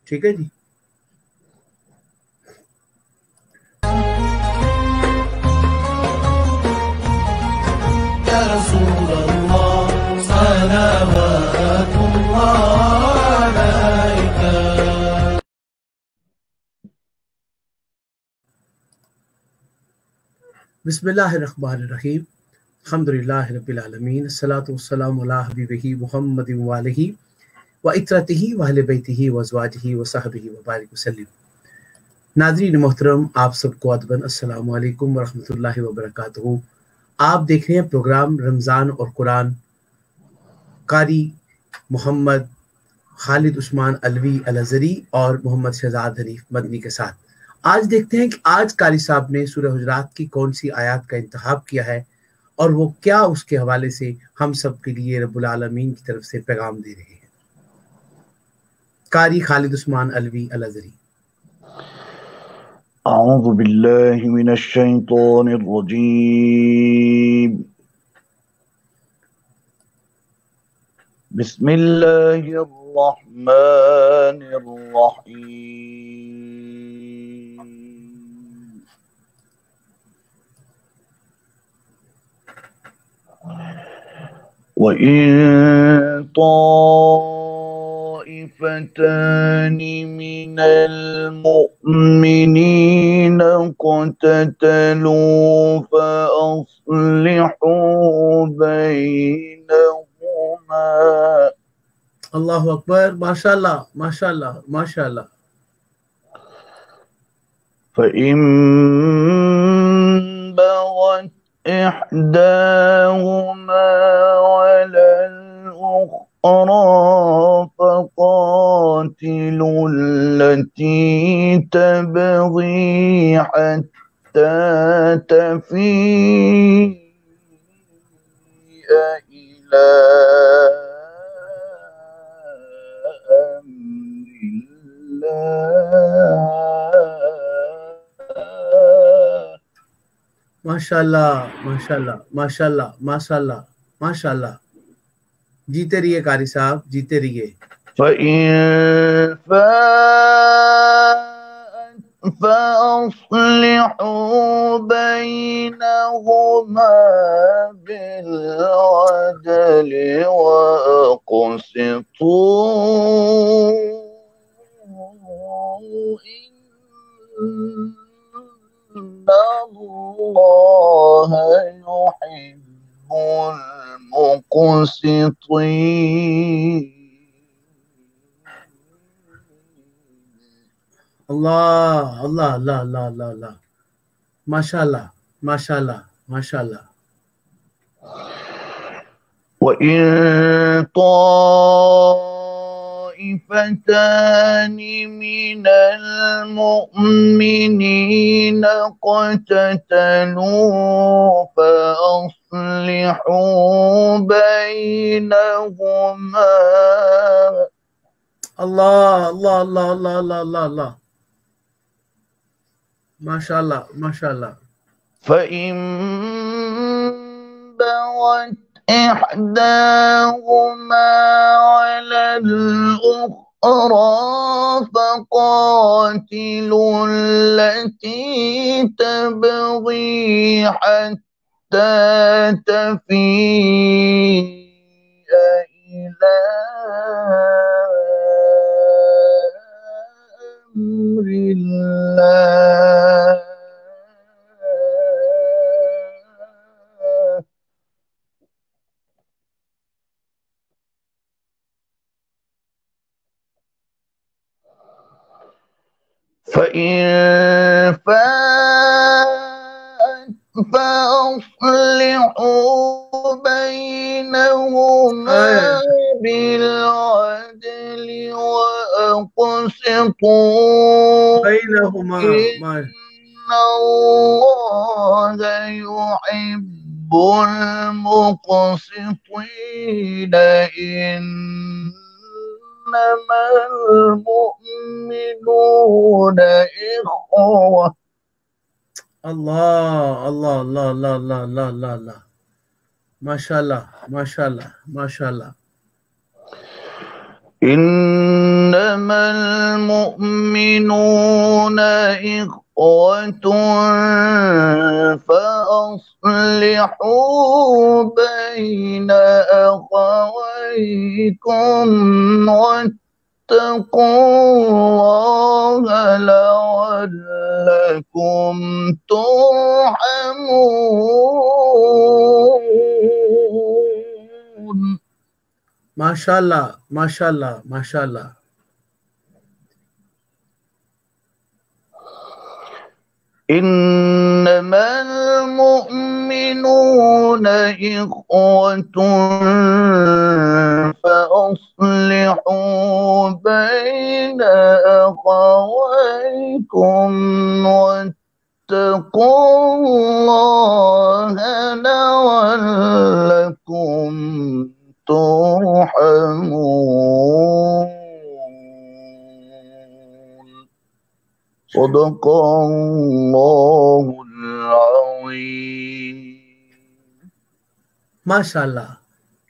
ٹھیک ہے جی. رسول الله صلوات الله عليك. بسم اللہ الرحمن الرحیم. الحمدللہ رب العالمین، الصلاۃ والسلام علی حبیبہ محمد وآلہ وعترتہ واہل بیتہ وازواجہ وصحبہ وبارک وسلم. ناظرین محترم، آپ سب کو ادباً السلام علیکم ورحمۃ اللہ وبرکاتہ. آپ دیکھ رہے ہیں پروگرام رمضان اور قرآن، قاری محمد خالد عثمان علوی الازہری اور محمد شہزاد حنیف مدنی کے ساتھ. آج دیکھتے ہیں کہ آج قاری صاحب نے سورہ حجرات کی کون سی آیات کا انتخاب کیا ہے اور وہ کیا اس کے حوالے سے ہم سب کے لیے رب العالمین کی طرف سے پیغام دے رہے ہیں. قاری خالد عثمان علوی الازہری. اعوذ باللہ من الشیطان الرجیم. بسم اللہ الرحمن الرحیم. وَإِن طَائِفَتَانِ مِنَ الْمُؤْمِنِينَ اقْتَتَلُوا فَأَصْلِحُوا بَيْنَهُمَا. اللہ اکبر. ماشاء اللہ ماشاء اللہ ماشاء اللہ. فَإِن بَغَتْ إِحْدَاهُمَا عَلَى الْأُخْرَى فَقَاتِلُوا الَّتِي تَبْغِي حَتَّى تَفِيءَ إِلَى أَمْرِ اللَّهِ. ماشاء اللہ ماشاء اللہ ماشاء اللہ ماشاء اللہ ماشاء اللہ. جیتے رہیے قاری صاحب، جیتے رہیے. فَإِن فَاءَتْ فَأَصْلِحُوا بَيْنَهُمَا بِالْعَدْلِ وَأَقْسِطُوا إِنَّ اللَّهَ يُحِبُّ المقسطين. اللہ اللہ اللہ اللہ اللہ اللہ. ماشاء اللہ ماشاء اللہ ماشاء اللہ. وَإِن طَائِفَتَانِ مِنَ الْمُؤْمِنِينَ اقْتَتَلُوا فَأَصْلِحُوا بَيْنَهُمَا. اللہ اللہ اللہ اللہ اللہ اللہ اللہ. ماشاء اللہ ماشاء اللہ. فَإِن بَغَتْ إِحْدَاهُمَا عَلَى الْأُخْرَى فَقَاتِلُوا الَّتِي تَبْغِي حَتَّى تَفِيءَ إِلَى أَمْرِ اللَّهِ. فَإِن فَاءَتْ فَأَصْلِحُوا بَيْنَهُمَا بِالْعَدْلِ وَأَقْسِطُوا بینہما. إِنَّ اللَّهَ يُحِبُّ المقسطين. إنما المؤمنون إخوة. اللہ اللہ اللہ اللہ اللہ اللہ اللہ اللہ. ماشاء اللہ ماشاء اللہ ماشاء اللہ. إنما المؤمنون إخوة فأصلحوا بين أخويكم واتقوا الله لعلكم ترحمون. ماشاءاللہ ماشاءاللہ ماشاءاللہ. إنما المؤمنون إخوة فأصلحوا بين أخويكم واتقوا الله لعلكم ترحمون. صدق اللہ العظیم. ماشاءاللہ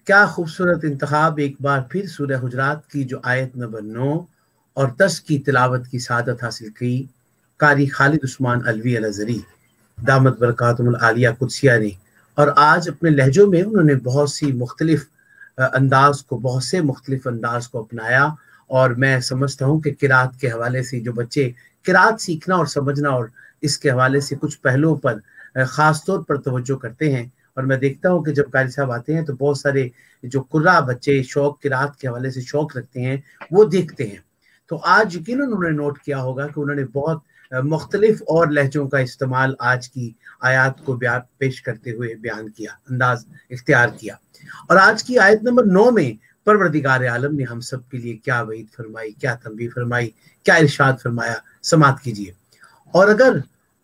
کیا خوبصورت انتخاب. ایک بار پھر سورہ حجرات کی جو آیت نمبر 9 اور 10 کی تلاوت کی سعادت حاصل کی قاری خالد عثمان علوی الازہری دامت برکاتہم العالیہ قدسیہ نے. اور آج اپنے لہجوں میں انہوں نے بہت سے مختلف انداز کو اپنایا. اور میں سمجھتا ہوں کہ قرات کے حوالے سے جو بچے قرات سیکھنا اور سمجھنا اور اس کے حوالے سے کچھ پہلوؤں پر خاص طور پر توجہ کرتے ہیں. اور میں دیکھتا ہوں کہ جب قاری صاحب آتے ہیں تو بہت سارے جو قراء بچے شوق قرات کے حوالے سے شوق رکھتے ہیں وہ دیکھتے ہیں. تو آج یقیناً انہوں نے نوٹ کیا ہوگا کہ انہوں نے بہت مختلف اور لہجوں کا استعمال آج کی آیات کو پیش کرتے ہوئے بیان کیا، انداز اختیار کیا. اور آج کی آیت نمبر 9 میں پروردگار عالم نے ہم سب کے لیے کیا وعید فرمائی، کیا تنبیہ فرمائی، کیا ارشاد فرمایا، سماعت کیجیے. اور اگر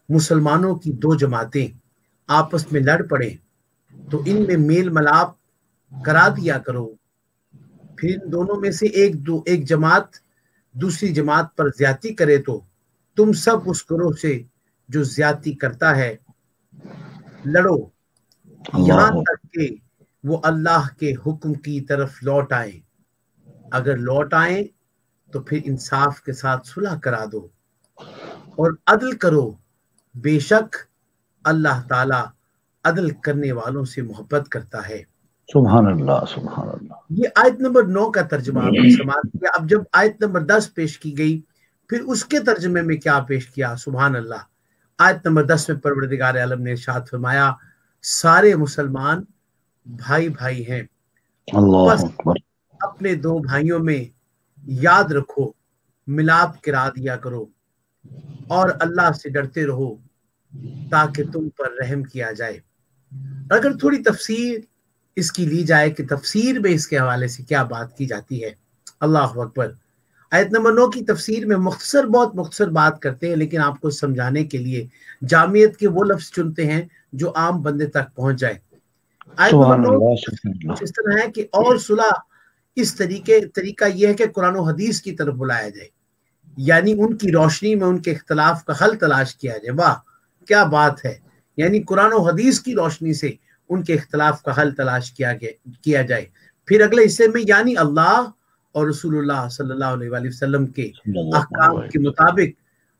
مسلمانوں کی دو جماعتیں آپس میں لڑ پڑیں تو ان میں میل ملاپ کرا دیا کرو. پھر ان دونوں میں سے ایک جماعت دوسری جماعت پر زیادتی کرے تو تم سب اس گروہ سے جو زیادتی کرتا ہے لڑو یہاں تک کہ وہ اللہ کے حکم کی طرف لوٹ آئیں. اگر لوٹ آئیں تو پھر انصاف کے ساتھ صلح کرا دو اور عدل کرو، بے شک اللہ تعالی عدل کرنے والوں سے محبت کرتا ہے. سبحان اللہ سبحان اللہ. یہ آیت نمبر 9 کا ترجمہ آپ نے سماعت کیا. اب جب آیت نمبر 10 پیش کی گئی پھر اس کے ترجمے میں کیا پیش کیا. سبحان اللہ. آیت نمبر 10 میں پروردگار عالم نے ارشاد فرمایا سارے مسلمان بھائی بھائی ہیں، بس اپنے دو بھائیوں میں یاد رکھو ملاپ کرا دیا کرو اور اللہ سے ڈرتے رہو تاکہ تم پر رحم کیا جائے. اگر تھوڑی تفسیر اس کی لی جائے کہ تفسیر میں اس کے حوالے سے کیا بات کی جاتی ہے. اللہ اکبر. آیت نمبر 9 کی تفسیر میں بہت مختصر بات کرتے ہیں، لیکن آپ کو سمجھانے کے لیے جامعیت کے وہ لفظ چنتے ہیں جو عام بندے تک پہنچ جائے. آیت نمبر 9 اس طرح ہے کہ اور صلح اس طریقہ یہ ہے کہ قرآن و حدیث کی طرف بلایا جائے، یعنی ان کی روشنی میں ان کے اختلاف کا حل تلاش کیا جائے. واہ کیا بات ہے. یعنی قرآن و حدیث کی روشنی سے ان کے اختلاف کا حل تلاش کیا جائے. پھر اگلے حصے میں یعنی اللہ اور رسول اللہ صلی اللہ علیہ وآلہ وسلم کے احکام کے مطابق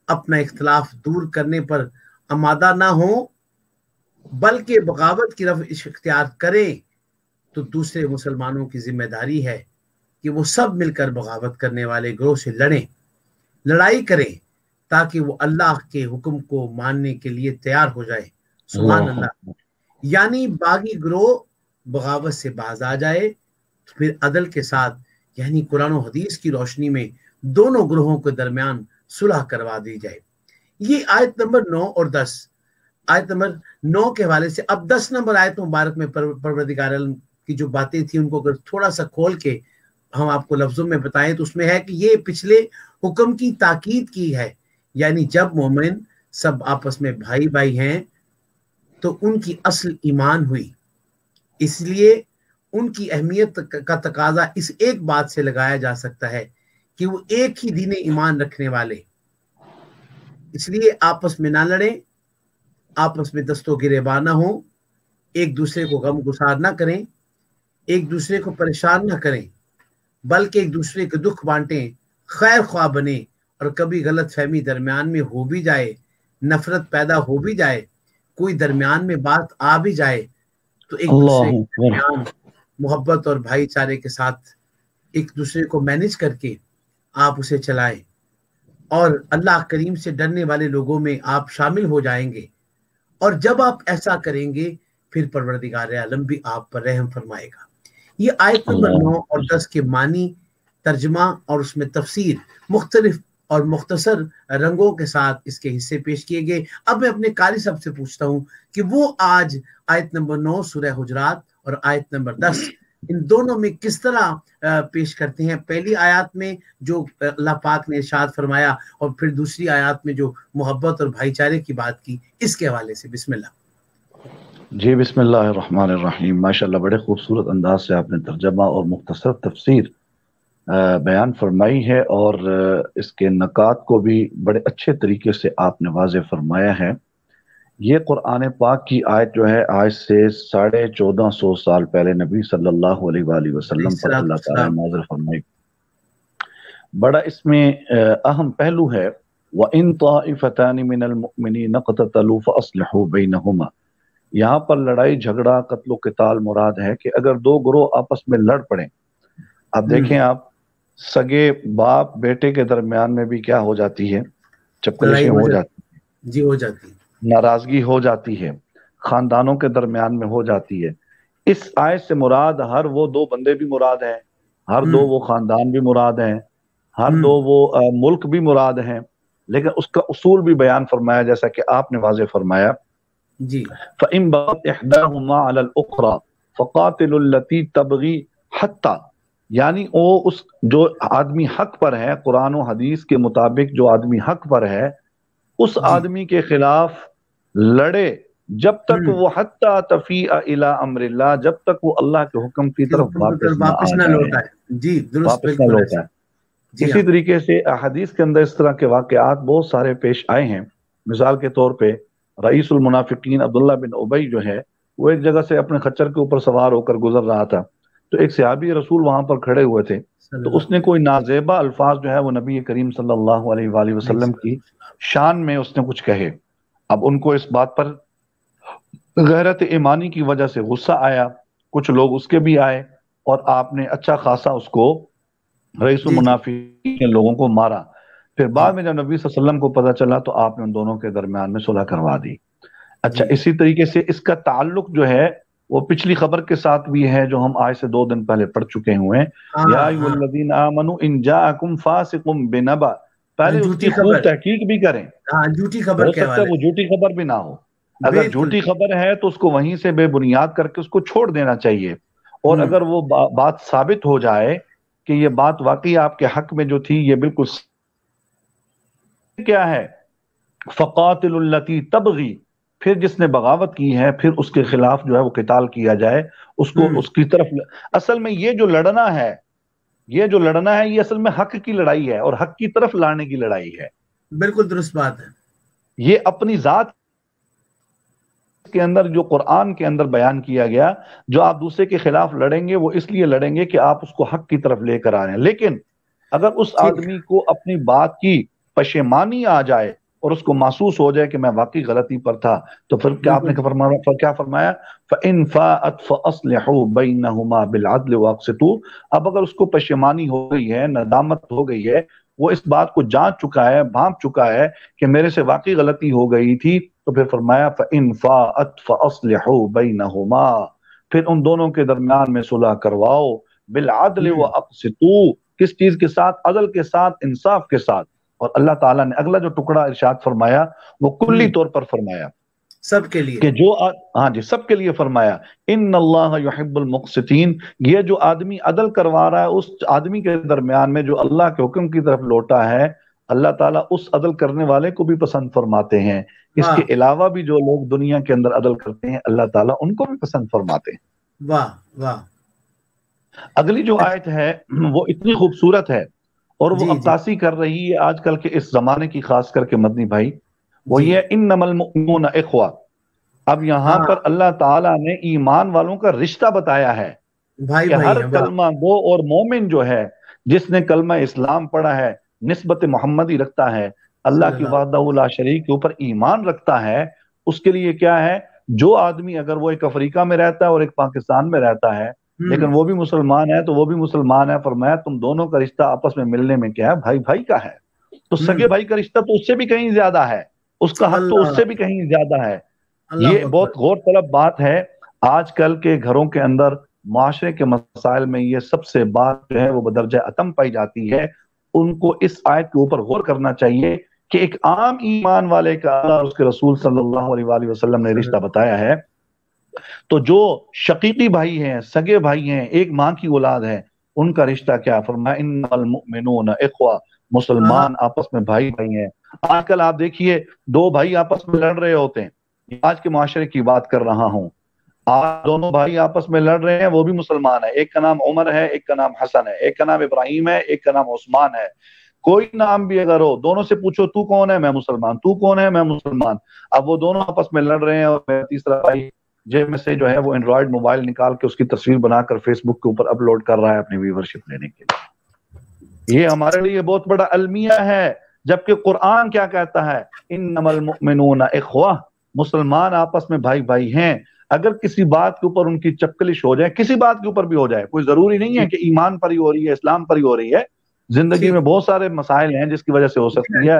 اپنا اختلاف دور کرنے پر آمادہ نہ ہوں بلکہ بغاوت کی روش اختیار کریں تو دوسرے مسلمانوں کی ذمہ داری ہے کہ وہ سب مل کر بغاوت کرنے والے گروہ سے لڑائی کریں تاکہ وہ اللہ کے حکم کو ماننے کے لیے تیار ہو جائے. سبحان اللہ. یعنی باغی گروہ بغاوت سے باز آ جائے تو پھر عدل کے ساتھ یعنی قرآن و حدیث کی روشنی میں دونوں گروہوں کے درمیان صلح کروا دی جائے. یہ آیت نمبر 9 اور 10. آیت نمبر 9 کے حوالے سے اب 10 نمبر آیت مبارک میں پروردگار عالم کی جو باتیں تھیں ان کو اگر تھوڑا سا کھول کے ہم آپ کو لفظوں میں بتائیں تو اس میں ہے کہ یہ پچھلے حکم کی تاکید کی ہے. یعنی جب مومن سب آپس میں بھائی بھائی ہیں تو ان کی اصل ایمان ہوئی، اس لیے ان کی اہمیت کا تقاضا اس ایک بات سے لگایا جا سکتا ہے کہ وہ ایک ہی دین ایمان رکھنے والے. اس لیے آپس میں نہ لڑیں، آپس میں دست و گریبان نہ ہوں، ایک دوسرے کو غم گسار نہ کریں، ایک دوسرے کو پریشان نہ کریں، बल्कि एक दूसरे के दुख बांटें, खैर ख्वाह बने, और कभी गलत फहमी दरमियान में हो भी जाए, नफरत पैदा हो भी जाए, कोई दरमियान में बात आ भी जाए, तो एक दूसरे के दरमियान मोहब्बत और भाईचारे के साथ एक दूसरे को मैनेज करके आप उसे चलाएं, और अल्लाह करीम से डरने वाले लोगों में आप शामिल हो जाएंगे। और जब आप ऐसा करेंगे फिर परवरदिगार आलम भी आप पर रहम फरमाएगा। ये आयत नंबर 9 और 10 के मानी, तर्जमा और उसमें तफसीर मुख्तलिफ और मुख्तसर रंगों के साथ इसके हिस्से पेश किए गए। अब मैं अपने कारी साहब से पूछता हूँ कि वो आज आयत नंबर 9 सूरह हुजरात और आयत नंबर 10 इन दोनों में किस तरह पेश करते हैं। पहली आयत में जो अल्लाह पाक ने इरशाद फरमाया और फिर दूसरी आयत में जो मोहब्बत और भाईचारे की बात की, इसके हवाले से बिस्मिल्लाह। जी बिस्मिल्लाहिर्रहमानिर्रहीम। माशाअल्लाह बड़े खूबसूरत अंदाज से आपने तर्जमा और मुख्तसर तफसीर बयान फरमाई है, और इसके नकात को भी बड़े अच्छे तरीके से आपने वाज़े फरमाया है। ये कुरान पाक की आयत जो है, आज से 1450 साल पहले नबी सल्लल्लाहु अलैहि वसल्लम पर अल्लाह ताला नाज़िल फरमाई। बड़ा इसमें अहम पहलू है, व इन ताइफतानि मिनल मुमिनीन इक़ततलू फअस्लिहू बैनहुमा। यहाँ पर लड़ाई झगड़ा कत्ल क़िताल मुराद है कि अगर दो ग्रोह आपस में लड़ पड़े। अब देखें आप, सगे बाप बेटे के दरमियान में भी क्या हो जाती है, चपकलिशें हो जाती है, जी हो जाती है, नाराजगी हो जाती है, खानदानों के दरमियान में हो जाती है। इस आयत से मुराद हर वो दो बंदे भी मुराद हैं, हर दो वो खानदान भी मुराद हैं, हर दो वो मुल्क भी मुराद हैं, लेकिन उसका उसूल भी बयान फरमाया जैसा कि आपने वाज़े फरमाया। जी फ़इन बग़त इहदाहुमा अलल उख़रा फ़क़ातिलुल लती तबग़ी हत्ता, यानी वो उस जो आदमी हक पर है, कुरान और हदीस के मुताबिक जो आदमी हक पर है, उस आदमी के खिलाफ लड़े जब तक वो हत्ता तफीअ इला अम्रिल्लाह, जब तक वो अल्लाह के हुक्म की तरफ वापस ना लौटा है। जी दुरुस्त, वापस ना लौटा है। इसी तरीके से हदीस के अंदर इस तरह के वाक़यात बहुत सारे पेश आए हैं। मिसाल के तौर पे रईसुल मुनाफिकीन अब्दुल्ला बिन उबई जो है, वो एक जगह से अपने खच्चर के ऊपर सवार होकर गुजर रहा था, तो एक सहाबी रसूल वहां पर खड़े हुए थे, तो उसने कोई नाजेबा अल्फाज जो है वो नबी करीम सल्लल्लाहु अलैहि वसल्लम की शान में उसने कुछ कहे। अब उनको इस बात पर गैरत ईमानी की वजह से गुस्सा आया, कुछ लोग उसके भी आए, और आपने अच्छा खासा उसको रईसुल मुनाफिकीन के लोगों को मारा। फिर बाद में जब नबी सल्लल्लाहु अलैहि वसल्लम को पता चला तो आपने उन दोनों के दरमियान में सुलह करवा दी। अच्छा, इसी तरीके से इसका ताल्लुक जो है वो पिछली खबर के साथ भी है जो हम आज से 2 दिन पहले पढ़ चुके हुए हैं। या अय्युहल्लज़ीना आमनू इन जाअकुम फासिकुम बिनबा, पहले उसकी खूब तहकीक भी करें। झूठी खबर, हो सकता है वो झूठी खबर भी ना हो, अगर झूठी खबर है तो उसको वहीं से बेबुनियाद करके उसको छोड़ देना चाहिए। और अगर वो बात साबित हो जाए कि ये बात वाकई आपके हक में जो थी ये बिल्कुल क्या है, फ़क़ातिलुल लती तबग़ी, फिर जिसने बगावत की है फिर उसके खिलाफ जो है वो क़िताल किया जाए, उसको उसकी तरफ। असल में ये जो लड़ना है, ये असल में हक की लड़ाई है और हक की तरफ लाने की लड़ाई है। बिल्कुल दुरुस्त बात है। ये अपनी जात के अंदर जो कुरान के अंदर बयान किया गया, जो आप दूसरे के खिलाफ लड़ेंगे वो इसलिए लड़ेंगे कि आप उसको हक की तरफ लेकर आ रहे हैं। लेकिन अगर उस आदमी को अपनी बात की पशेमानी आ जाए और उसको महसूस हो जाए कि मैं वाकई गलती पर था, तो फिर क्या आपने क्या फरमाया, फ़इन फ़ाअत फ़अस्लिहू बैनहुमा बिलअद्ल वअक़सितू। अब अगर उसको पशेमानी हो गई है, नदामत हो गई है, वो इस बात को जांच चुका है, भांप चुका है कि मेरे से वाकई गलती हो गई थी, तो फिर फरमाया फ़इन फ़ाअत फ़अस्लिहू बैनहुमा, फिर उन दोनों के दरमियान में सुलह करवाओ, बिलअद्ल वअक़सितू, किस चीज के साथ, अदल के साथ, इंसाफ के साथ। और अल्लाह ताला ने अगला जो टुकड़ा इरशाद फरमाया वो कुल्ली तौर पर फरमाया, सबके लिए कि जो हाँ जी सबके लिए फरमाया, इन्नल्लाह युहिब्बुल मुक़सितीन, ये जो आदमी अदल करवा रहा है उस आदमी के दरमियान में जो अल्लाह के हुक्म की तरफ लौटा है, अल्लाह ताला उस अदल करने वाले को भी पसंद फरमाते हैं। इसके अलावा भी जो लोग दुनिया के अंदर अदल करते हैं अल्लाह ताला उनको भी पसंद फरमाते हैं। वाह वाह। अगली जो आयत है वो इतनी खूबसूरत है और वो अक्कासी कर रही है आजकल के इस जमाने की, खास करके मदनी भाई, वो ये इन्नमल मुमिनूना इख्वा। अब यहाँ पर अल्लाह ताला ने ईमान वालों का रिश्ता बताया है भाई कि भाई हर हैं, वाह कलमा गो और मोमिन जो है, जिसने कलमा इस्लाम पढ़ा है, निस्बत मोहम्मदी रखता है, अल्लाह की सल्लल्लाहु वहदहू ला शरीक के ऊपर ईमान रखता है, उसके लिए क्या है, जो आदमी अगर वो एक अफ्रीका में रहता है और एक पाकिस्तान में रहता है लेकिन वो भी मुसलमान है तो वो भी मुसलमान है, फरमाया तुम दोनों का रिश्ता आपस में मिलने में क्या है, भाई भाई का है। तो सगे भाई का रिश्ता तो उससे भी कहीं ज्यादा है, उसका हक तो अल्लाह उससे भी कहीं ज्यादा है। अल्लाह ये बहुत अकबर। गौर तलब बात है। आजकल के घरों के अंदर माशरे के मसाइल में ये सबसे बात जो है वो बदरजा अतम पाई जाती है। उनको इस आयत के ऊपर गौर करना चाहिए कि एक आम ईमान वाले का अल्लाह और उसके रसूल सल्लल्लाहु अलैहि वसल्लम ने रिश्ता बताया है, तो जो शकीकी भाई हैं, सगे भाई हैं, एक माँ की औलाद है, उनका रिश्ता क्या, फरमाया इन्नल मुमिनून इख्वा, मुसलमान आपस में भाई भाई हैं। आजकल आप देखिए दो भाई आपस में लड़ रहे होते हैं, आज के माशरे की बात कर रहा हूँ, आज दोनों भाई आपस में लड़ रहे हैं, वो भी मुसलमान है, एक का नाम उमर है, एक का नाम हसन है, एक का नाम इब्राहिम है, एक का नाम उस्मान है, कोई नाम भी अगर हो, दोनों से पूछो तू कौन है, मैं मुसलमान, तू कौन है, मैं मुसलमान। अब वो दोनों आपस में लड़ रहे हैं और मेरा तीसरा भाई जेब में से जो है वो एंड्रॉइड मोबाइल निकाल के उसकी तस्वीर बनाकर फेसबुक के ऊपर अपलोड कर रहा है अपनी व्यूवरशिप लेने के लिए। ये हमारे लिए बहुत बड़ा अलमिया है, जबकि कुरान क्या कहता है, इन्नमल मुमिनून इख्वा, मुसलमान आपस में भाई भाई हैं। अगर किसी बात के ऊपर उनकी चक्कलिश हो जाए, किसी बात के ऊपर भी हो जाए, कोई जरूरी नहीं है कि ईमान पर ही हो रही है, इस्लाम पर ही हो रही है, जिंदगी में बहुत सारे मसाइल हैं जिसकी वजह से हो सकती है।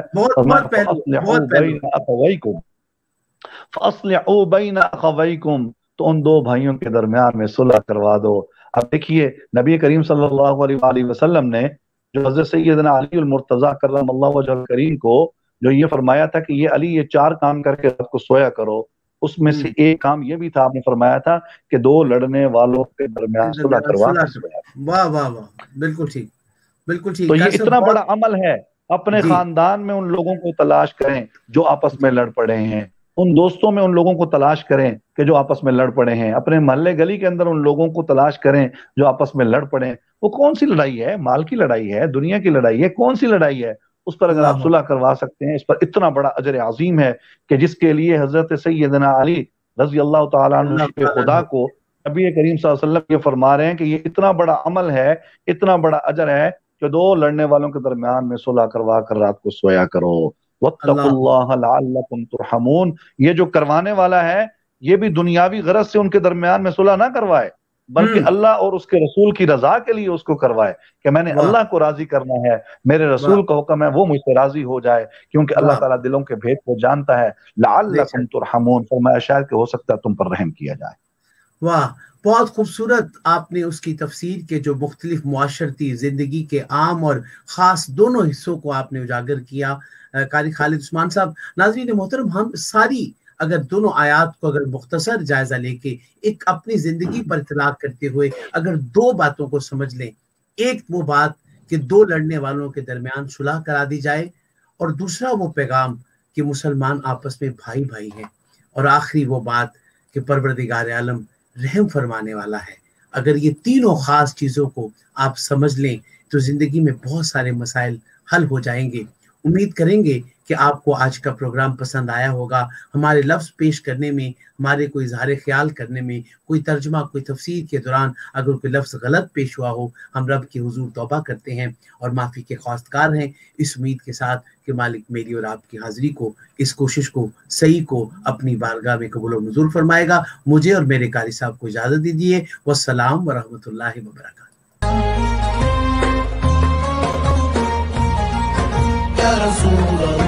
तो उन दो भाइयों के दरमियान में सुलह करवा दो। अब देखिए नबी करीम सल्लल्लाहु अलैहि वसल्लम ने जो हज़रत सैयदना अली अल मुर्तज़ा कररमल्लाहु वजहल करीम को जो ये फरमाया था कि ये अली ये 4 काम करके रात को सोया करो, उसमें से एक काम ये भी था, आपने फरमाया था कि 2 लड़ने वालों के दरमियान सुलह करवा। वाह वाह वाह, बिल्कुल ठीक, बिल्कुल ठीक। तो ये इतना बड़ा अमल है। अपने खानदान में उन लोगों को तलाश करें जो आपस में लड़ पड़े हैं, उन दोस्तों में उन लोगों को तलाश करें कि जो आपस में लड़ पड़े हैं, अपने मोहल्ले गली के अंदर उन लोगों को तलाश करें जो आपस में लड़ पड़े हैं। वो कौन सी लड़ाई है, माल की लड़ाई है, दुनिया की लड़ाई है, कौन सी लड़ाई है, उस पर अगर आप सुलह करवा सकते हैं, इस पर इतना बड़ा अजर अजीम है कि जिसके लिए हजरत सैयदना अली रजी अल्लाह तआला अन्हु खुदा को नबी करीम सल्लल्लाहु अलैहि वसल्लम ये फरमा रहे हैं कि ये इतना बड़ा अमल है, इतना बड़ा अजर है कि 2 लड़ने वालों के दरमियान में सुलह करवा कर रात को सोया करो। वत्तकुल्लाह लअल्लकुम तुरहमून, ये जो करवाने वाला है ये भी दुनियावी गरज से उनके दरमियान में सुलह ना करवाए, बल्कि अल्लाह और उसके रसूल की रजा के लिए उसको करवाए कि मैंने अल्लाह को राजी करना है, मेरे रसूल का हुक्म है वो मुझसे राजी हो जाए, क्योंकि अल्लाह ताला दिलों के भेद को जानता है। लअल्लकुम तुरहमून, फरमाया शायद कि हो सकता है तुम पर रहम किया जाए। वाह, बहुत खूबसूरत आपने उसकी तफसीर के जो मुख्तलिफ मुआशरती जिंदगी के आम और ख़ास दोनों हिस्सों को आपने उजागर किया कारी खालिद उस्मान साहब। नाज़रीन मोहतरम, हम सारी अगर दोनों आयात को अगर मुख्तसर जायजा लेके एक अपनी जिंदगी पर इतलाक करते हुए अगर 2 बातों को समझ लें, एक वो बात कि 2 लड़ने वालों के दरमियान सुलह करा दी जाए, और दूसरा वो पैगाम कि मुसलमान आपस में भाई भाई हैं, और आखिरी वो बात कि परवरदिगार आलम रहम फरमाने वाला है। अगर ये तीनों खास चीज़ों को आप समझ लें तो जिंदगी में बहुत सारे मसाइल हल हो जाएंगे। उम्मीद करेंगे कि आपको आज का प्रोग्राम पसंद आया होगा। हमारे लफ्ज़ पेश करने में, हमारे कोई इज़हार ख्याल करने में, कोई तर्जुमा, कोई तफसीर के दौरान अगर कोई लफ्ज़ गलत पेश हुआ हो, हम रब के हुजूर तौबा करते हैं और माफ़ी के ख्वास्तकार हैं, इस उम्मीद के साथ कि मालिक मेरी और आपकी हाज़िरी को, इस कोशिश को, सही को अपनी बारगाह में कबूल और मंजूर फरमाएगा। मुझे और मेरे कारी साहब को इजाज़त दीजिए। वस्सलाम व रहमतुल्लाहि व बरकातहू। Ya Rasulullah